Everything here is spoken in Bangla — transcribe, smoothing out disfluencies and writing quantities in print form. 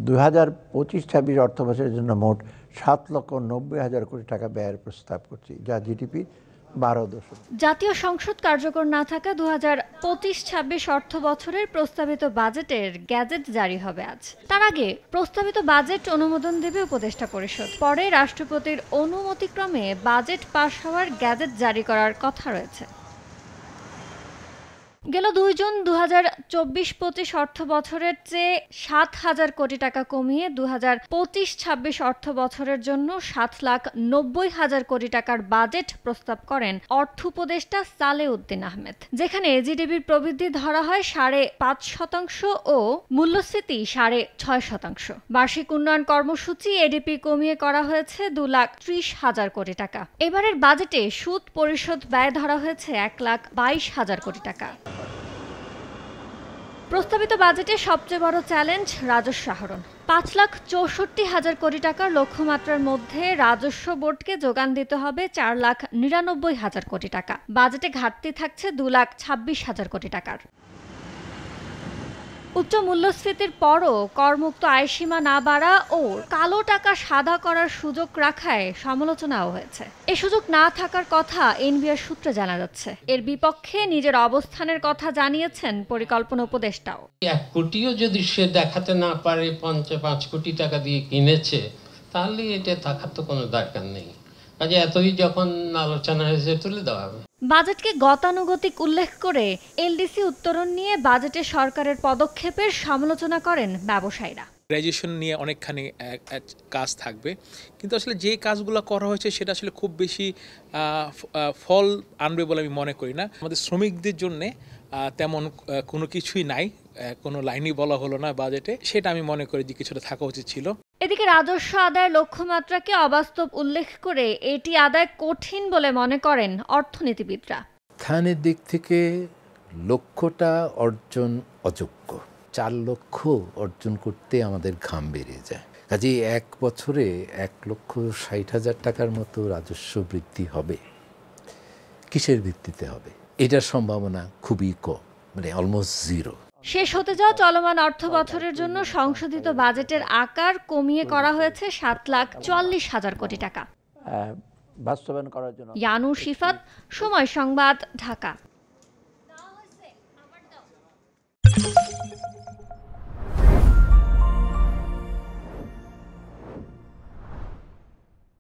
2025-26 অর্থবছরের জন্য মোট 7,90,000 কোটি টাকা ব্যয়ের প্রস্তাব করছি, যা জিডিপি 12%। জাতীয় সংসদ কার্যকর না থাকা 2025-26 অর্থ বছরের প্রস্তাবিত বাজেটের গ্যাজেট জারি হবে আজ। তার আগে প্রস্তাবিত বাজেট অনুমোদন দেবে উপদেষ্টা পরিষদ। পরে রাষ্ট্রপতির অনুমতিক্রমে বাজেট পাস হওয়ার গ্যাজেট জারি করার কথা রয়েছে। গেল 2 জুন 2024-25 অর্থ বছরের চেয়ে 7,000 কোটি টাকা কমিয়ে 2025-26 অর্থ বছরের জন্য 7,90,000 কোটি টাকার বাজেট প্রস্তাব করেন অর্থ উপদেষ্টা সালেউদ্দিন আহমেদ, যেখানে জিডিপির প্রবৃদ্ধি ধরা হয় 5.5% ও মূল্যস্ফীতি 6.5%। বার্ষিক উন্নয়ন কর্মসূচি এডিপি কমিয়ে করা হয়েছে 2,30,000 কোটি টাকা। এবারের বাজেটে সুদ পরিশোধ ব্যয় ধরা হয়েছে 1,22,000 কোটি টাকা। প্রস্তাবিত বাজেটে সবচেয়ে বড় চ্যালেঞ্জ রাজস্ব আহরণ। 5,64,000 কোটি টাকার লক্ষ্যমাত্রার মধ্যে রাজস্ব বোর্ডকে যোগান দিতে হবে 4,99,000 কোটি টাকা। বাজেটে ঘাটতি থাকছে 2,26,000 কোটি টাকার। উচ্চ মূল্যস্ফীতির পরও করমুক্ত আয়সীমা না বাড়া ও কালো টাকা সাদা করার সুযোগ রাখায় সমালোচনাও হয়েছে। এ সুযোগ না থাকার কথা এনবিআর সূত্রে জানা যাচ্ছে। এর বিপক্ষে নিজের অবস্থানের কথা জানিয়েছেন পরিকল্পনা উপদেষ্টাও। 1 কোটিও যদি সে দেখাতে না পারে 5 কোটি টাকা দিয়ে কিনেছে, তাহলে এটা থাকার তো কোনো দরকার নেই। কাজে এতই যখন আলোচনা হয়েছে তুলে দেওয়া হবে। বাজেটকে গতানুগতিক উল্লেখ করে এলডিসি উত্তরণ নিয়ে বাজেটে সরকারের পদক্ষেপের সমালোচনা করেন ব্যবসায়ীরা। গ্র্যাজুয়েশন নিয়ে অনেকখানি কাজ থাকবে, কিন্তু আসলে যে কাজগুলো করা হয়েছে সেটা আসলে খুব বেশি ফল আনবে বলে আমি মনে করি না। আমাদের শ্রমিকদের জন্য তেমন কোনো কিছুই নাই, কোনো লাইনই বলা হলো না বাজেটে, সেটা আমি মনে করি যে কিছুটা থাকা উচিত ছিল। এদিকে রাজস্ব আদায়ের লক্ষ্যমাত্রাকে অবাস্তব উল্লেখ করে এটি আদায় কঠিন বলে মনে করেন অর্থনীতিবিদরা। স্থানের দিক থেকে লক্ষ্যটা অর্জন অযোগ্য। 4 লক্ষ অর্জন করতে আমাদের ঘাম বেরিয়ে যায়। কাজে 1 বছরে 1,60,000 টাকার মতো রাজস্ব বৃদ্ধি হবে। কিসের ভিত্তিতে হবে? এটার সম্ভাবনা খুবই কম, মানে অলমোস্ট জিরো। শেষ হতে যাওয়া চলমান অর্থ বছরের জন্য সংশোধিত বাজেটের আকার কমিয়ে করা হয়েছে 7,44,000 কোটি টাকা। বাস্তবায়ন করার জন্য ইয়ানুর শিফাত, সময় সংবাদ, ঢাকা।